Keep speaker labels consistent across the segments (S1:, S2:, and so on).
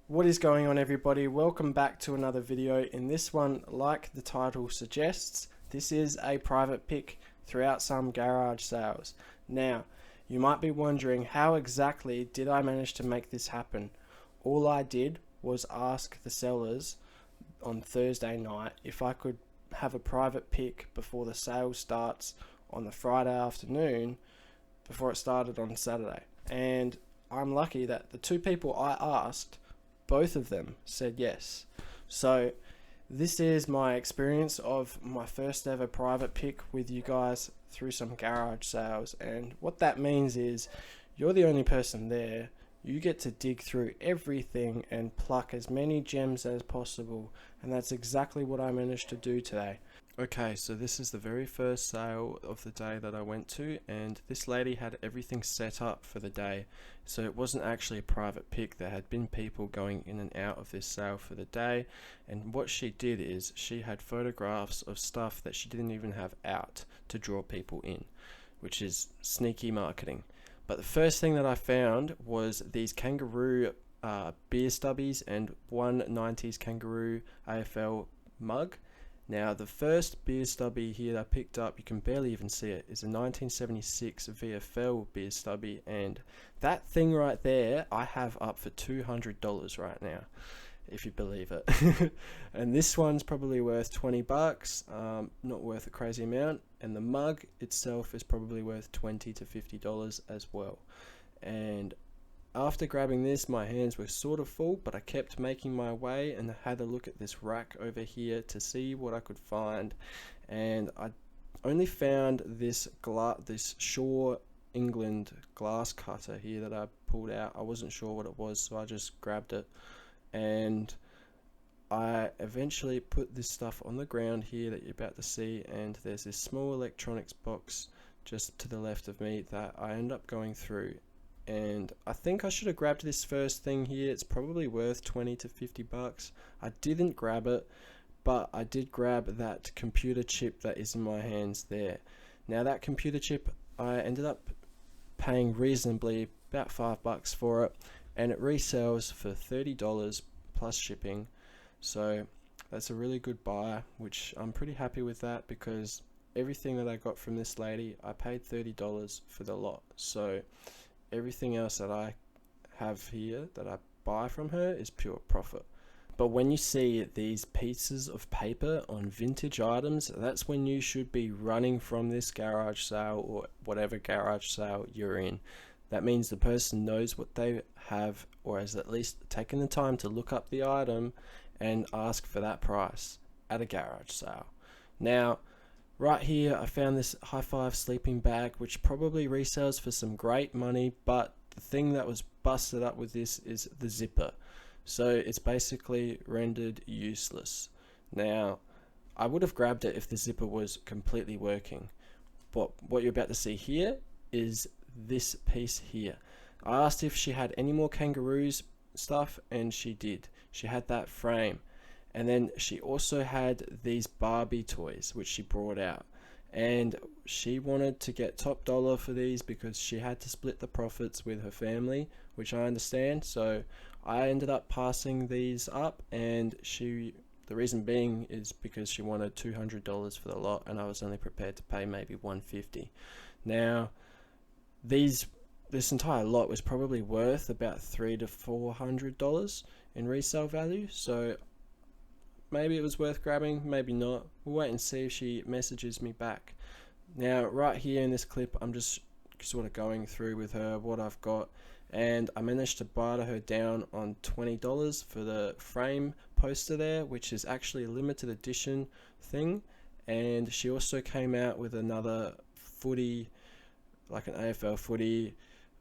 S1: What is going on, everybody? Welcome back to another video. In this one, like the title suggests, this is a private pick throughout some garage sales. Now, you might be wondering, how exactly did I manage to make this happen? All I did was ask the sellers on Thursday night if I could have a private pick before the sale starts on the Friday afternoon, before it started on Saturday. And I'm lucky that the two people I asked, both of them said yes. So this is my experience of my first ever private pick with you guys through some garage sales. And what that means is you're the only person there. You get to dig through everything and pluck as many gems as possible. And that's exactly what I managed to do today. Okay, so this is the very first sale of the day that I went to, and this lady had everything set up for the day. So it wasn't actually a private pick. There had been people going in and out of this sale for the day, and what she did is she had photographs of stuff that she didn't even have out to draw people in, which is sneaky marketing. But the first thing that I found was these kangaroo beer stubbies and one 90s kangaroo AFL mug. Now, the first beer stubby here that I picked up, you can barely even see it, is a 1976 VFL beer stubby, and that thing right there I have up for $200 right now, if you believe it. And this one's probably worth 20 bucks, not worth a crazy amount, and the mug itself is probably worth $20 to $50 as well. And after grabbing this, my hands were sort of full, but I kept making my way and had a look at this rack over here to see what I could find. And I only found this Shaw England glass cutter here that I pulled out. I wasn't sure what it was, so I just grabbed it. And I eventually put this stuff on the ground here that you're about to see, and there's this small electronics box just to the left of me that I end up going through. And I think I should have grabbed this first thing here. It's probably worth 20 to 50 bucks. I didn't grab it, but I did grab that computer chip that is in my hands there. Now that computer chip, I ended up paying reasonably, about 5 bucks for it, and it resells for $30 plus shipping. So that's a really good buy, which I'm pretty happy with that, because everything that I got from this lady, I paid $30 for the lot. So everything else that I have here that I buy from her is pure profit. But when you see these pieces of paper on vintage items, that's when you should be running from this garage sale or whatever garage sale you're in. That means the person knows what they have, or has at least taken the time to look up the item and ask for that price at a garage sale. Now, right here, I found this High Five sleeping bag, which probably resells for some great money, but the thing that was busted up with this is the zipper. So it's basically rendered useless. Now, I would have grabbed it if the zipper was completely working, but what you're about to see here is this piece here. I asked if she had any more kangaroos stuff, and she did. She had that frame. And then she also had these Barbie toys, which she brought out. And she wanted to get top dollar for these because she had to split the profits with her family, which I understand. So I ended up passing these up, and the reason being is because she wanted $200 for the lot, and I was only prepared to pay maybe $150. Now, this entire lot was probably worth about $300 to $400 in resale value. So maybe it was worth grabbing, maybe not. We'll wait and see if she messages me back. Now, right here in this clip, I'm just sort of going through with her what I've got, and I managed to barter her down on $20 for the frame poster there, which is actually a limited edition thing. And she also came out with another footy, like an AFL footy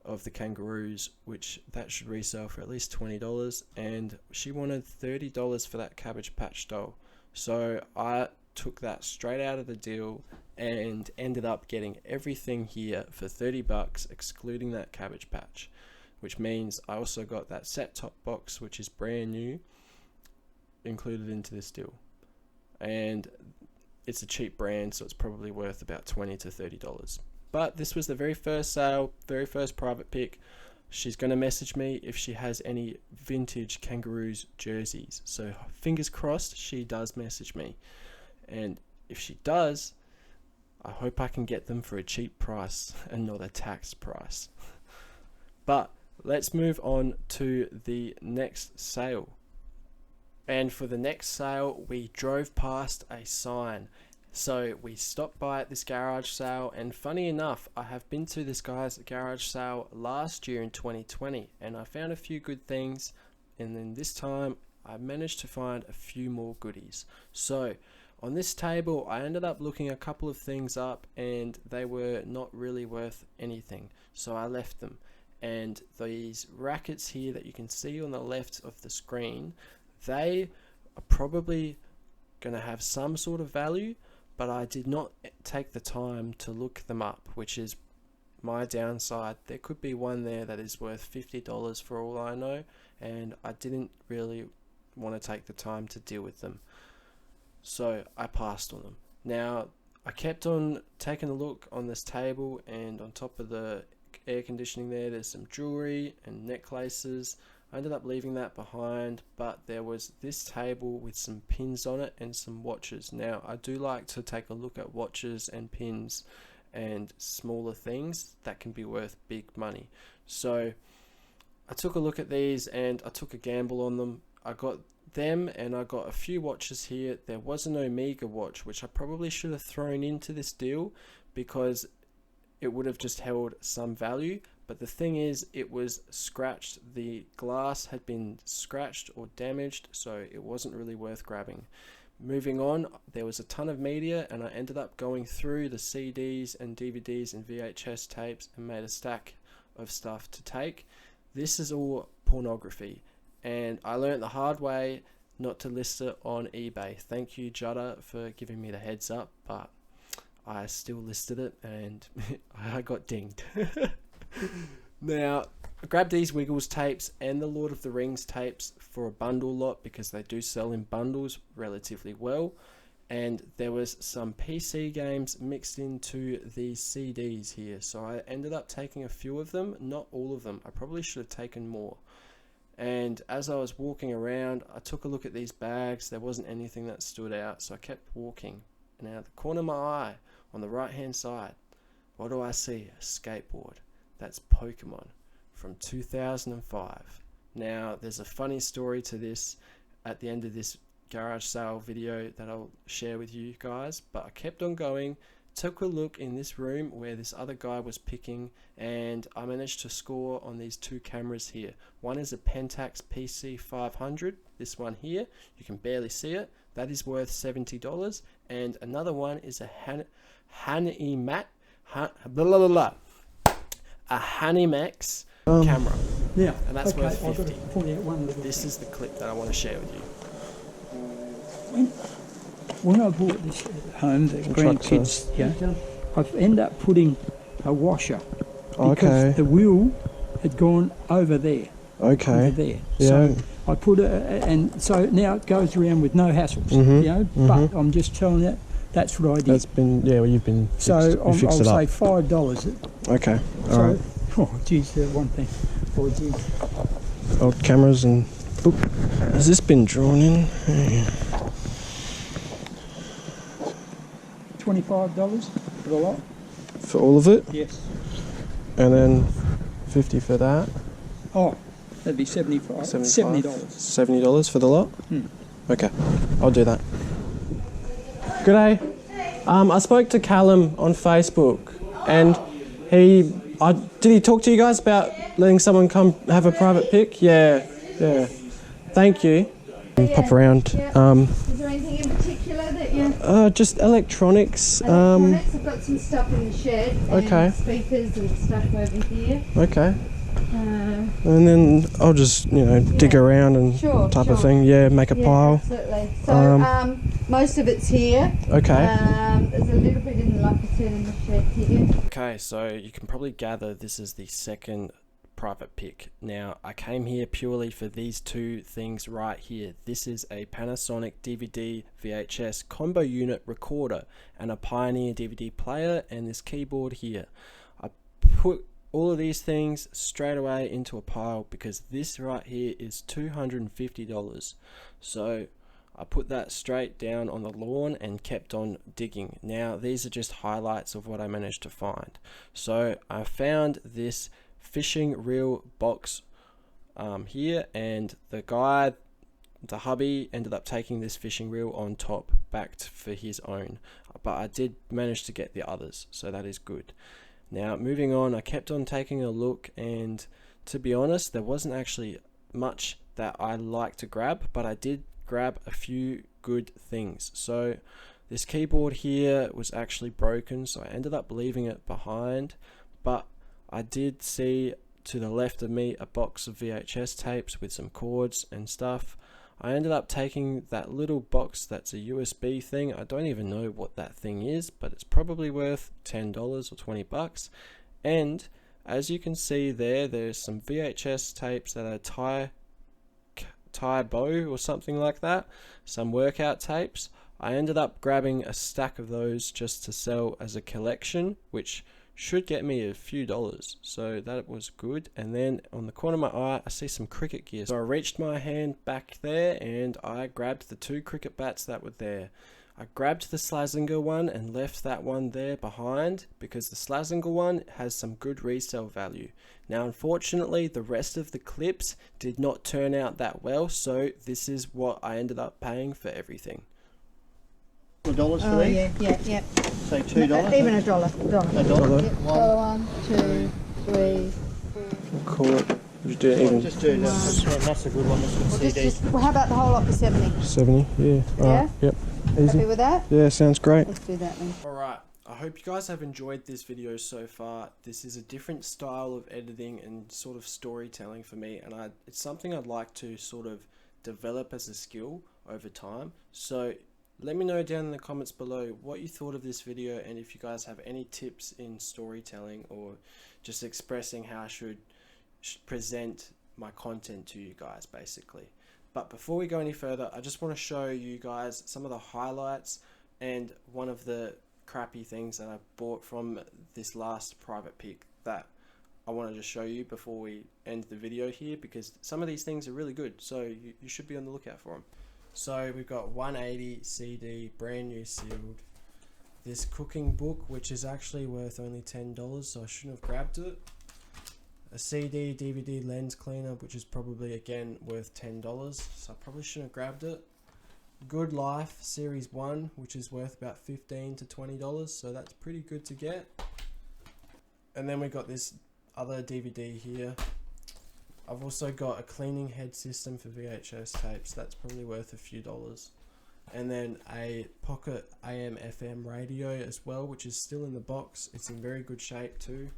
S1: of the kangaroos, which that should resell for at least $20, and she wanted $30 for that Cabbage Patch doll. So I took that straight out of the deal and ended up getting everything here for 30 bucks, excluding that Cabbage Patch, which means I also got that set top box, which is brand new, included into this deal. And it's a cheap brand, so it's probably worth about $20 to $30. But this was the very first sale, very first private pick. she's going to message me if she has any vintage Kangaroos jerseys. So fingers crossed she does message me. And if she does, I hope I can get them for a cheap price and not a tax price. But let's move on to the next sale. And for the next sale, we drove past a sign. So we stopped by at this garage sale, and funny enough, I have been to this guy's garage sale last year in 2020, and I found a few good things, and then this time I managed to find a few more goodies. So on this table, I ended up looking a couple of things up, and they were not really worth anything, so I left them. And these rackets here that you can see on the left of the screen, they are probably going to have some sort of value, but I did not take the time to look them up, which is my downside. There could be one there that is worth $50 for all I know, and I didn't really want to take the time to deal with them, so I passed on them. Now, I kept on taking a look on this table, and on top of the air conditioning there's some jewelry and necklaces. I ended up leaving that behind, but there was this table with some pins on it and some watches. Now, I do like to take a look at watches and pins and smaller things that can be worth big money. So I took a look at these and I took a gamble on them. I got them and I got a few watches here. There was an Omega watch, which I probably should have thrown into this deal because it would have just held some value. But the thing is, it was scratched. The glass had been scratched or damaged, so it wasn't really worth grabbing. Moving on, there was a ton of media, and I ended up going through the CDs and DVDs and VHS tapes and made a stack of stuff to take. This is all pornography, and I learned the hard way not to list it on eBay. Thank you, Judder, for giving me the heads up, but I still listed it and I got dinged. Now, I grabbed these Wiggles tapes and the Lord of the Rings tapes for a bundle lot because they do sell in bundles relatively well. And there was some PC games mixed into these CDs here. So I ended up taking a few of them, not all of them. I probably should have taken more. And as I was walking around, I took a look at these bags. There wasn't anything that stood out, so I kept walking. And out of the corner of my eye, on the right hand side, what do I see? A skateboard. That's Pokemon from 2005. Now, there's a funny story to this at the end of this garage sale video that I'll share with you guys, but I kept on going, took a look in this room where this other guy was picking, and I managed to score on these two cameras here. One is a Pentax PC 500, this one here, you can barely see it, that is worth $70, and another one is a Hanimex camera, and that's worth $50. This is the clip that I want to share with you.
S2: When I bought this at home, the grandkids, I've ended up putting a washer because the wheel had gone over there. Over there. So I put it, and so now it goes around with no hassles. But I'm just telling you, that's what I did.
S1: That's been, well, you've been fixed,
S2: so I'll say $5.
S1: Okay.
S2: So, right. Oh, geez, one thing. Oh, geez.
S1: Old cameras and. Oop, has this been drawn in?
S2: $25 for the lot.
S1: For all of it?
S2: Yes.
S1: And then 50 for that.
S2: Oh, that'd be $70
S1: $70 for the lot? Okay, I'll do that. Good day. I spoke to Callum on Facebook, and did he talk to you guys about letting someone come have a private pic? Yeah. Thank you. Pop around.
S3: Is there anything in particular that you?
S1: Just electronics.
S3: Electronics. I've got some stuff in the shed. And speakers and stuff over here.
S1: Okay. And then I'll just, dig around and type of thing. Yeah, make a pile.
S3: Absolutely. So most of it's here.
S1: Okay.
S3: There's a little bit in, like I said, in the shed here.
S1: Okay, so you can probably gather this is the second private pick. Now, I came here purely for these two things right here. This is a Panasonic DVD VHS combo unit recorder and a Pioneer DVD player and this keyboard here. I put all of these things straight away into a pile because this right here is $250. So I put that straight down on the lawn and kept on digging. Now these are just highlights of what I managed to find. So I found this fishing reel box here, and the hubby ended up taking this fishing reel on top back for his own, but I did manage to get the others, so that is good. Now moving on, I kept on taking a look, and to be honest, there wasn't actually much that I like to grab, but I did grab a few good things. So this keyboard here was actually broken, so I ended up leaving it behind, but I did see to the left of me a box of VHS tapes with some cords and stuff. I ended up taking that little box that's a USB thing. I don't even know what that thing is, but it's probably worth $10 or 20 bucks. And as you can see there's some VHS tapes that are Thai bow or something like that, some workout tapes. I ended up grabbing a stack of those just to sell as a collection, which should get me a few dollars, so that was good. And then on the corner of my eye I see some cricket gear, so I reached my hand back there and I grabbed the 2 cricket bats that were there. I grabbed the Slazenger one and left that one there behind because the Slazenger one has some good resale value. Now unfortunately the rest of the clips did not turn out that well, so this is what I ended up paying for everything.
S4: $dollars for these?
S3: Yeah.
S4: Say $2?
S3: Even a dollar.
S4: A dollar?
S3: Yep. 1, 2, 3, 4.
S1: Call it. Just do it even.
S4: Just do that. That's a good one. That's a good CD.
S3: Well, how about the whole lot for 70?
S1: 70, yeah.
S3: Yeah?
S1: Yep. Easy.
S3: Happy with that?
S1: Yeah, sounds great.
S3: Let's do that then.
S1: Alright, I hope you guys have enjoyed this video so far. This is a different style of editing and sort of storytelling for me, and it's something I'd like to sort of develop as a skill over time. So let me know down in the comments below what you thought of this video, and if you guys have any tips in storytelling or just expressing how I should present my content to you guys basically. But before we go any further, I just want to show you guys some of the highlights and one of the crappy things that I bought from this last private pick that I wanted to show you before we end the video here, because some of these things are really good, so you should be on the lookout for them. So we've got 180 CD, brand new sealed. This cooking book, which is actually worth only $10, so I shouldn't have grabbed it. A CD, DVD lens cleaner, which is probably again worth $10, so I probably shouldn't have grabbed it. Good Life Series 1, which is worth about $15 to $20, so that's pretty good to get. And then we got this other DVD here. I've also got a cleaning head system for VHS tapes, that's probably worth a few dollars. And then a pocket AM FM radio as well, which is still in the box. It's in very good shape too.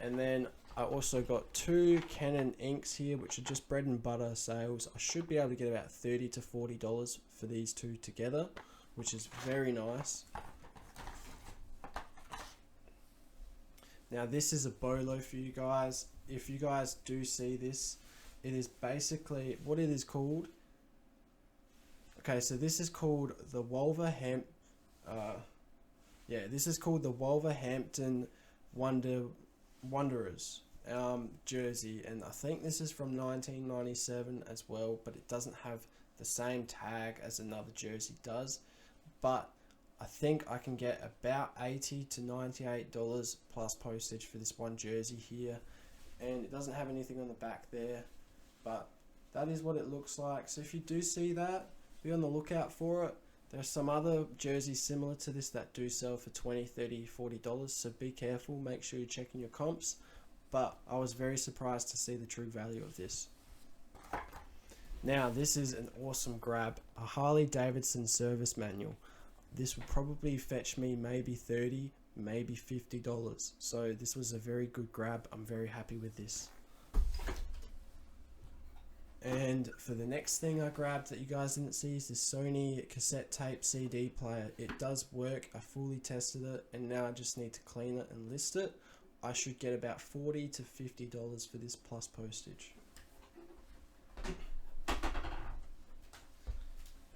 S1: And then I also got 2 Canon inks here, which are just bread and butter sales. I should be able to get about $30 to $40 for these 2 together, which is very nice. Now this is a bolo for you guys. If you guys do see this, it is basically what it is called. Okay, so this is called the Wolverhampton Wanderers jersey, and I think this is from 1997 as well, but it doesn't have the same tag as another jersey does. But I think I can get about $80 to $98 plus postage for this one jersey here, and it doesn't have anything on the back there, but that is what it looks like. So if you do see that, be on the lookout for it. There's some other jerseys similar to this that do sell for $20, $30, $40, so be careful, make sure you're checking your comps. But I was very surprised to see the true value of this. Now this is an awesome grab, a Harley Davidson service manual. This will probably fetch me maybe $30, maybe $50, so this was a very good grab. I'm very happy with this. And for the next thing I grabbed that you guys didn't see is this Sony cassette tape CD player. It does work, I fully tested it, and now I just need to clean it and list it. I should get about $40 to $50 for this plus postage.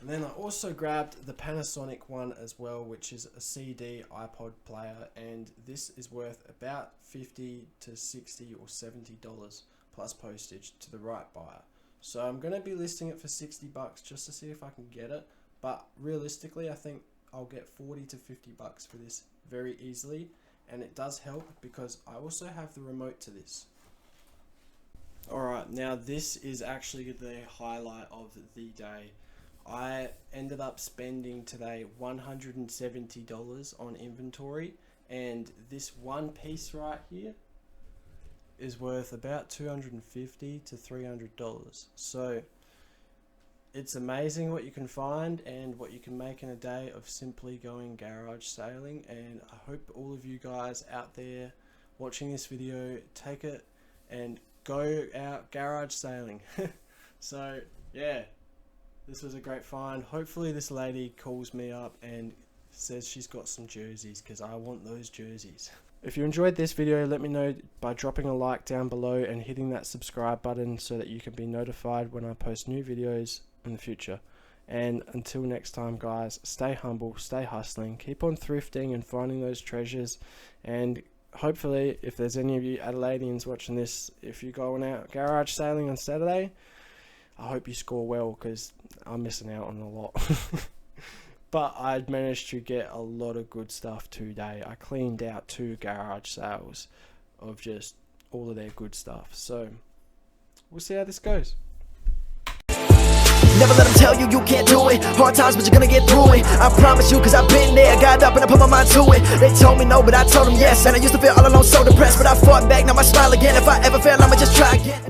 S1: And then I also grabbed the Panasonic one as well, which is a CD iPod player, and this is worth about $50 to $60 or $70 plus postage to the right buyer. So I'm going to be listing it for $60 just to see if I can get it, but realistically I think I'll get $40 to $50 for this very easily, and it does help because I also have the remote to this. Alright, now this is actually the highlight of the day. I ended up spending today $170 on inventory, and this one piece right here is worth about $250 to $300. So it's amazing what you can find and what you can make in a day of simply going garage sailing, and I hope all of you guys out there watching this video take it and go out garage sailing. So yeah, this was a great find. Hopefully this lady calls me up and says she's got some jerseys, because I want those jerseys. If you enjoyed this video, let me know by dropping a like down below and hitting that subscribe button so that you can be notified when I post new videos in the future. And until next time guys, stay humble, stay hustling, keep on thrifting and finding those treasures, and hopefully if there's any of you Adelaideans watching this, if you're going out garage sailing on Saturday, I hope you score well, because I'm missing out on a lot. But I managed to get a lot of good stuff today. I cleaned out 2 garage sales of just all of their good stuff. So we'll see how this goes.
S5: Never let them tell you you can't do it. Hard times, but you're gonna get through it. I promise you, cause I've been there. Got up and I put my mind to it. They told me no, but I told them yes. And I used to feel all alone, so depressed, but I fought back, now I smile again. If I ever fail, I'ma just try again.